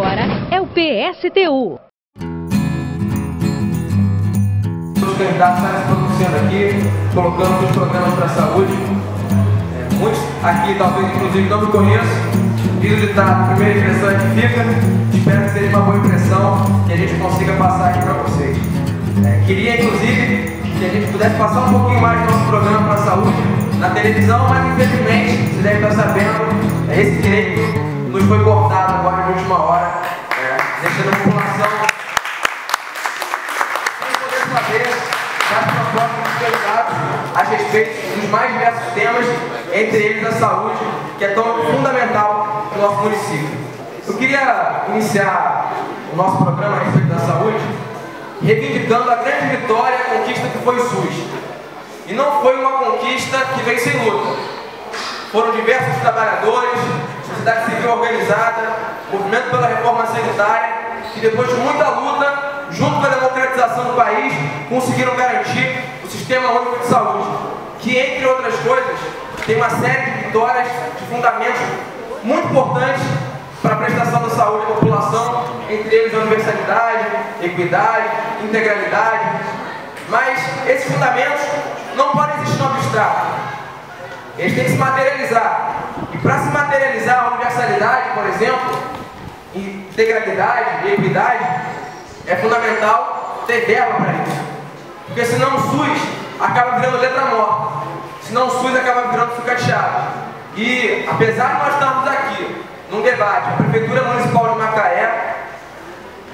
agora é o PSTU. Os candidatos estão se pronunciando aqui, colocando os programas para a saúde. Muitos aqui, talvez inclusive, não me conheçam. Diz o ditado, a primeira impressão é que fica. Espero que seja uma boa impressão que a gente consiga passar aqui para vocês. Queria, inclusive, que a gente pudesse passar um pouquinho mais do nosso programa para a saúde na televisão, mas infelizmente, vocês devem estar sabendo, esse direito nos foi cortado agora de última hora, deixando a população sem poder saber das propostas dos candidatos a respeito dos mais diversos temas, entre eles a saúde, que é tão fundamental no nosso município. Eu queria iniciar o nosso programa a respeito da saúde reivindicando a grande vitória, a conquista que foi o SUS. E não foi uma conquista que veio sem luta. Foram diversos trabalhadores, sociedade civil organizada, movimento pela reforma sanitária, que depois de muita luta, junto com a democratização do país, conseguiram garantir o Sistema Único de Saúde, que, entre outras coisas, tem uma série de vitórias, de fundamentos muito importantes para a prestação da saúde da população, entre eles a universalidade, equidade, integralidade. Mas esses fundamentos não podem existir no abstrato. Eles têm que se materializar. E para se materializar a universalidade, por exemplo, integralidade e equidade, é fundamental ter verba para isso. Porque senão o SUS acaba virando letra morta. Senão o SUS acaba virando sucateado. E apesar de nós estarmos aqui num debate, a Prefeitura Municipal de Macaé,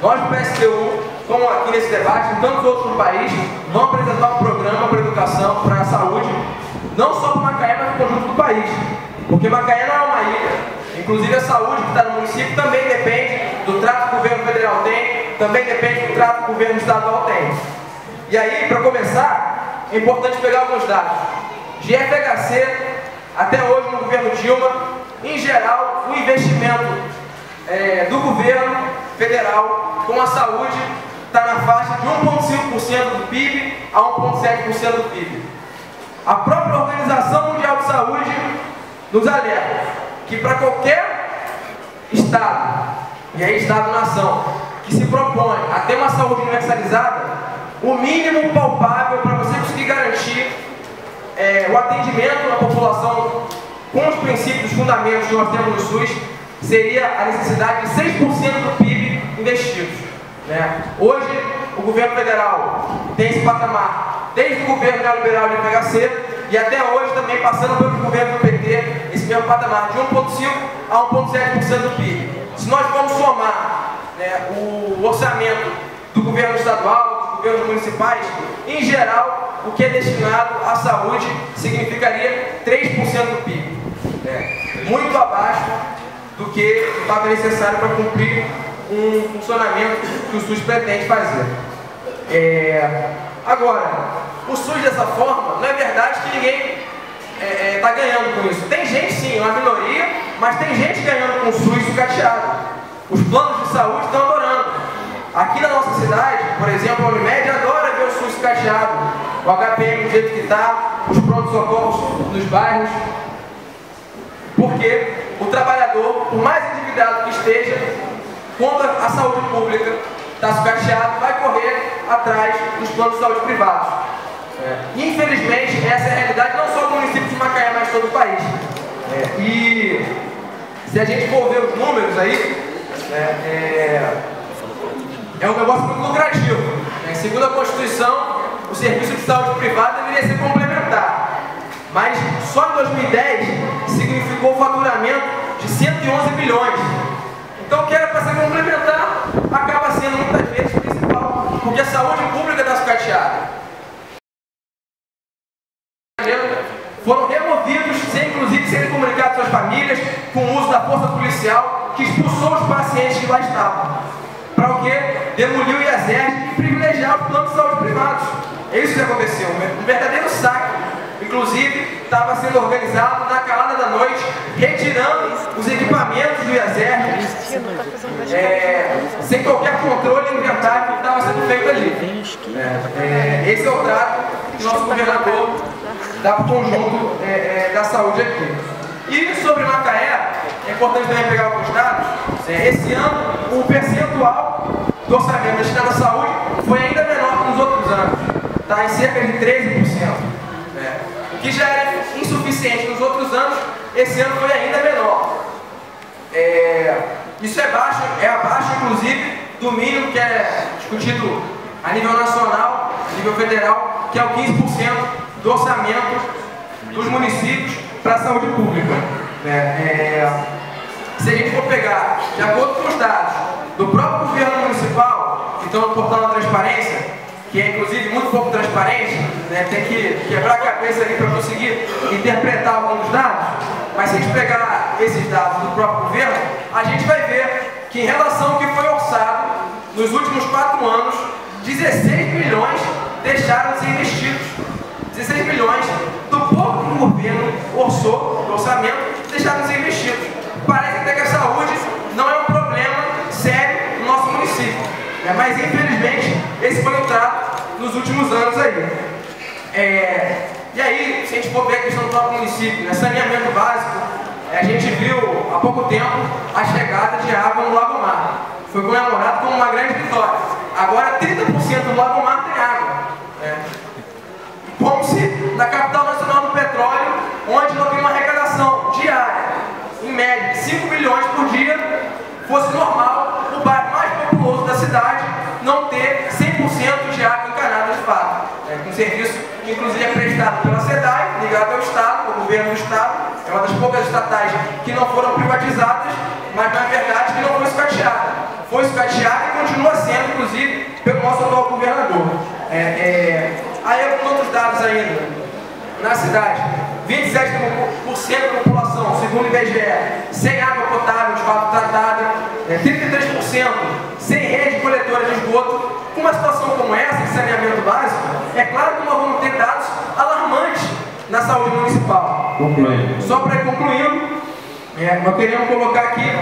nós do PSTU, como aqui nesse debate, em tantos outros no país, vamos apresentar um programa para a educação, para a saúde, não só para Macaé, mas para o conjunto do país. Porque Macaé não é uma ilha. Inclusive a saúde que está no município também depende do trato que o governo federal tem, também depende do trato que o governo estadual tem. E aí, para começar, é importante pegar alguns dados. De FHC, até hoje no governo Dilma, em geral, o investimento do governo federal com a saúde está na faixa de 1,5% do PIB a 1,7% do PIB. A própria Organização Mundial de Saúde nos alerta que para qualquer Estado, e aí Estado-nação, que se propõe a ter uma saúde universalizada, o mínimo palpável para você conseguir garantir o atendimento à população com os princípios, fundamentos que nós temos no SUS, seria a necessidade de 6% do PIB investidos. Hoje, o governo federal tem esse patamar, desde o governo neoliberal de FHC, e até hoje também passando pelo governo do PT, esse mesmo patamar de 1,5% a 1,7% do PIB. Se nós vamos somar o orçamento do governo estadual, dos governos municipais, em geral, o que é destinado à saúde significaria 3% do PIB. Muito abaixo do que estava necessário para cumprir um funcionamento que o SUS pretende fazer. Agora, o SUS dessa forma, não é verdade que ninguém está ganhando com isso. Tem gente sim, uma minoria, mas tem gente ganhando com o SUS sucateado. Os planos de saúde estão adorando. Aqui na nossa cidade, por exemplo, a Unimed adora ver o SUS sucateado, o HPM do jeito que está, os prontos-socorros nos bairros. Porque o trabalhador, por mais endividado que esteja, quando a saúde pública está sucateada, vai correr atrás dos planos de saúde privados. Infelizmente, essa é a realidade não só do município de Macaé, mas de todo o país. E se a gente for ver os números aí, é um negócio muito lucrativo. Segundo a Constituição, o serviço de saúde privado deveria ser complementar. Mas só em 2010 significou o faturamento de 111 bilhões. Então o que era para ser complementar acaba sendo muitas vezes principal, porque a saúde pública está sucateada. Foram removidos, sem inclusive serem comunicados às famílias, com o uso da força policial que expulsou os pacientes que lá estavam. Para o quê? Demolir o IASERJ e privilegiar os planos de saúde privados. É isso que aconteceu, um verdadeiro saque. Inclusive, estava sendo organizado na calada da noite, retirando os equipamentos do IASERJ, sem qualquer controle e inventário que estava sendo feito ali. Esse é o trato que nosso governador dá para o conjunto da saúde aqui. E sobre Macaé, é importante também pegar alguns dados. Esse ano, o percentual do orçamento destinado à saúde foi ainda menor que nos outros anos, está em cerca de 13%. O que já era insuficiente nos outros anos, esse ano foi ainda menor. Isso é abaixo, inclusive, do mínimo que é discutido a nível nacional, a nível federal, que é o 15% do orçamento dos municípios para a saúde pública. Se a gente for pegar, de acordo com os dados do próprio governo municipal, que estão no portal da transparência, que é inclusive muito pouco transparente, tem que quebrar a cabeça ali para conseguir interpretar alguns dados, mas se a gente pegar esses dados do próprio governo, a gente vai ver que em relação ao que foi orçado nos últimos 4 anos, 16 milhões deixaram de ser investidos. 16 milhões do pouco que o governo orçou, do orçamento, deixaram de ser investidos. Parece até que a saúde não é um problema sério no nosso município, mas infelizmente esse foi o trato nos últimos anos aí. E aí, se a gente for ver a questão do próprio município, saneamento básico, a gente viu há pouco tempo a chegada de água no Lago Mar. Foi comemorado como uma grande vitória. Agora 30% do Lago Mar tem água. Como se na capital nacional do petróleo, onde não tem uma arrecadação diária, em média, de 5 milhões por dia, fosse normal o bairro mais populoso da cidade não ter 100% de água encanada de fato. Um serviço que inclusive é prestado pela SEDAI, ligado ao Estado, ao governo do Estado, é uma das poucas estatais que não foram privatizadas, mas na verdade que não foi escateada. Foi escateada e continua sendo, inclusive, pelo nosso atual governador. Aí alguns outros dados ainda. Na cidade, 27% da população, segundo o IBGE, sem água potável de fato tratada, 33% sem rede coletora de esgoto. Com uma situação como essa, de saneamento básico, é claro que nós vamos ter dados alarmantes na saúde municipal. Só para ir concluindo, nós queremos colocar aqui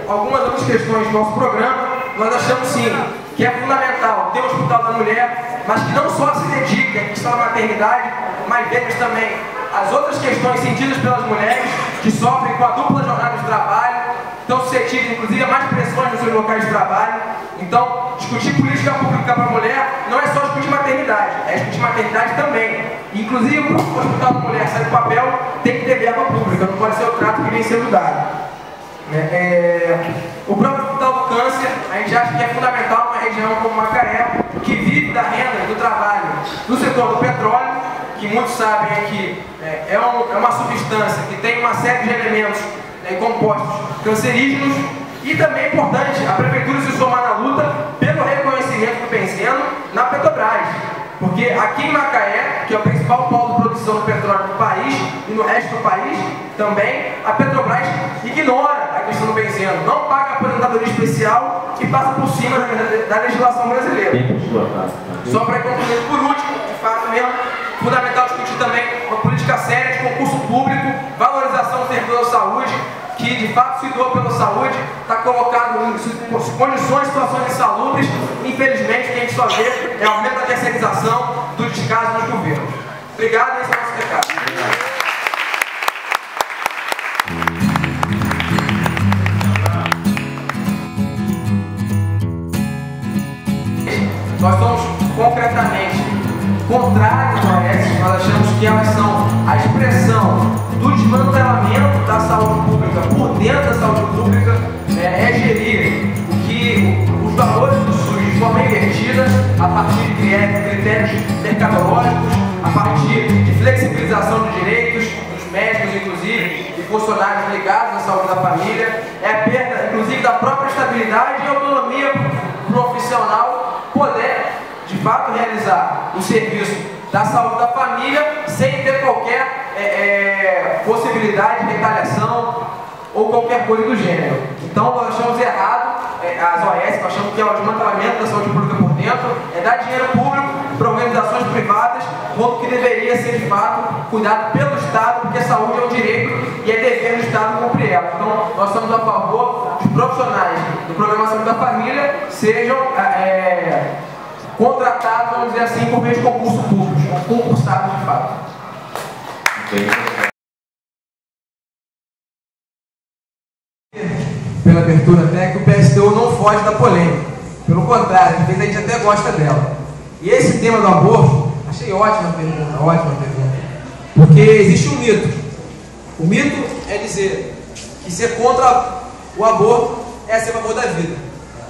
algumas outras questões do nosso programa. Nós achamos sim que é fundamental ter o Hospital da Mulher, mas que não só se dedique à questão da maternidade, mas vemos também as outras questões sentidas pelas mulheres que sofrem com a dupla jornada de trabalho, estão suscetíveis inclusive a mais pressões nos seus locais de trabalho. Então, discutir política pública para a mulher não é só discutir maternidade, é discutir maternidade também. Inclusive, o Hospital da Mulher sai do papel, tem que ter verba pública, não pode ser o trato que vem sendo dado. O próprio Hospital do Câncer, a gente acha que é fundamental uma região como Macaé, que vive da renda, do trabalho do setor do petróleo, que muitos sabem que é uma substância que tem uma série de elementos compostos cancerígenos. E também é importante a Prefeitura se somar na luta pelo reconhecimento do benzeno na Petrobras. Porque aqui em Macaé, que é o principal polo de produção do petróleo do país, e no resto do país também, a Petrobras ignora a questão do benzeno, não paga a aposentadoria especial e passa por cima da legislação brasileira. Só para concluir, por último, de fato mesmo, fundamental discutir também uma política séria de concurso público, valorização do servidor da saúde, que de fato se doa pela saúde, está colocado em condições, situações insalubres. Infelizmente, o que a gente só vê é o aumento da terceirização, do descaso dos governos. Obrigado, esse é o nosso recado. Nós somos concretamente contrários a essas. Nós achamos que elas são a expressão do desmantelamento da saúde pública por dentro da saúde pública, gerir os valores do SUS de forma invertida, a partir de critérios mercadológicos, a partir de flexibilização de direitos dos médicos, inclusive, e funcionários ligados à saúde da família, é a perda, inclusive, da própria estabilidade e autonomia profissional poder, de fato, realizar o serviço da saúde da família sem ter qualquer possibilidade de retaliação ou qualquer coisa do gênero. Então nós achamos errado as OS, nós achamos que é o desmantelamento da saúde pública por dentro, é dar dinheiro público para organizações privadas, quando que deveria ser de fato cuidado pelo Estado, porque a saúde é um direito e é dever do Estado cumprir ela. Então nós somos a favor dos profissionais do Programa Saúde da Família sejam contratados, vamos dizer assim, por meio de concurso público, concursados de fato. Pela abertura até, que o PSTU não foge da polêmica. Pelo contrário, às vezes a gente até gosta dela. E esse tema do aborto, achei ótima pergunta. Porque existe um mito. O mito é dizer que ser contra o aborto é ser a favor da vida.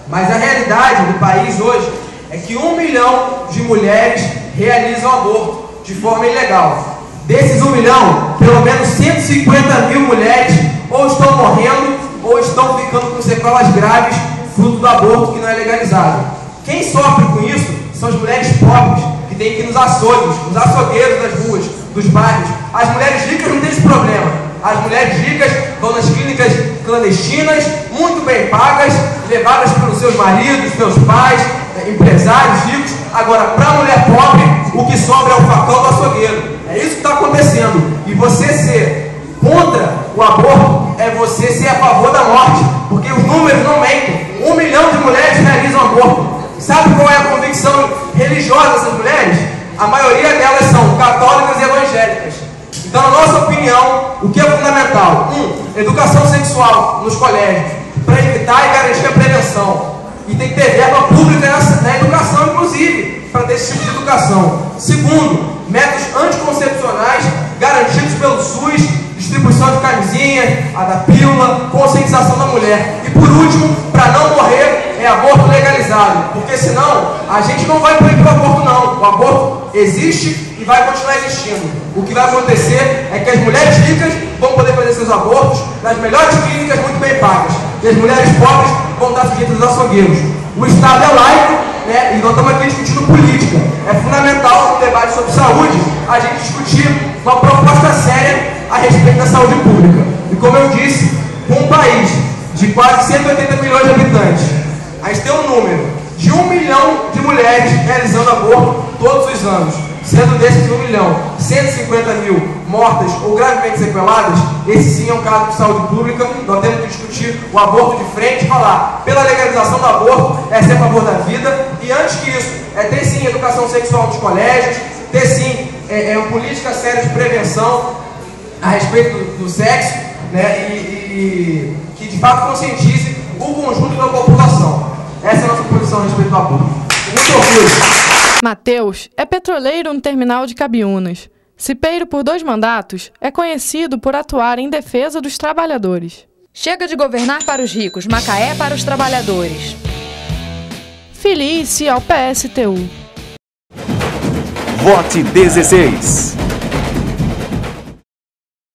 Mas a realidade do país hoje é que 1 milhão de mulheres realizam aborto de forma ilegal. Desses 1 milhão, pelo menos 150 mil mulheres ou estão morrendo ou estão ficando com sequelas graves fruto do aborto que não é legalizado. Quem sofre com isso são as mulheres pobres, que têm que ir nos açougues, nos açougueiros das ruas, dos bairros. As mulheres ricas não têm esse problema. As mulheres ricas vão nas clínicas clandestinas, muito bem pagas, levadas pelos seus maridos, seus pais, empresários ricos. Agora, para a mulher pobre, o que sobra é o facão do açougueiro. É isso que está acontecendo. E você ser contra o aborto é você ser a favor da morte, porque os números não mentem. 1 milhão de mulheres realizam aborto. Sabe qual é a convicção religiosa dessas mulheres? A maioria delas são católicas e evangélicas. Então, na nossa opinião, o que é fundamental? Educação sexual nos colégios, para evitar e garantir a prevenção. E tem que ter verba pública na educação, inclusive, para ter esse tipo de educação. Segundo, métodos anticoncepcionais garantidos pelo SUS, distribuição de camisinha, a da pílula, conscientização da mulher. E por último, para não morrer, é aborto legalizado. Porque senão, a gente não vai proibir o aborto não. O aborto existe e vai continuar existindo. O que vai acontecer é que as mulheres ricas vão poder fazer seus abortos nas melhores clínicas muito bem pagas. E as mulheres pobres vão estar sujeitas aos açougueiros. O Estado é laico, né? E nós estamos aqui discutindo política. É fundamental no debate sobre saúde a gente discutir uma proposta séria a respeito da saúde pública. E como eu disse, um país de quase 180 milhões de habitantes, a gente tem um número de 1 milhão de mulheres realizando aborto todos os anos. Sendo desses 1 milhão, 150 mil mortas ou gravemente sequeladas, esse sim é um caso de saúde pública. Nós temos que discutir o aborto de frente e falar pela legalização do aborto, é ser a favor da vida. E antes que isso, é ter sim educação sexual nos colégios, ter sim uma política séria de prevenção a respeito do sexo, né, e que de fato conscientize o conjunto da população. Essa é a nossa posição a respeito do aborto. Muito orgulho. Matheus é petroleiro no terminal de Cabiúnas. Cipeiro por 2 mandatos, é conhecido por atuar em defesa dos trabalhadores. Chega de governar para os ricos, Macaé para os trabalhadores. Filie-se ao PSTU. Vote 16.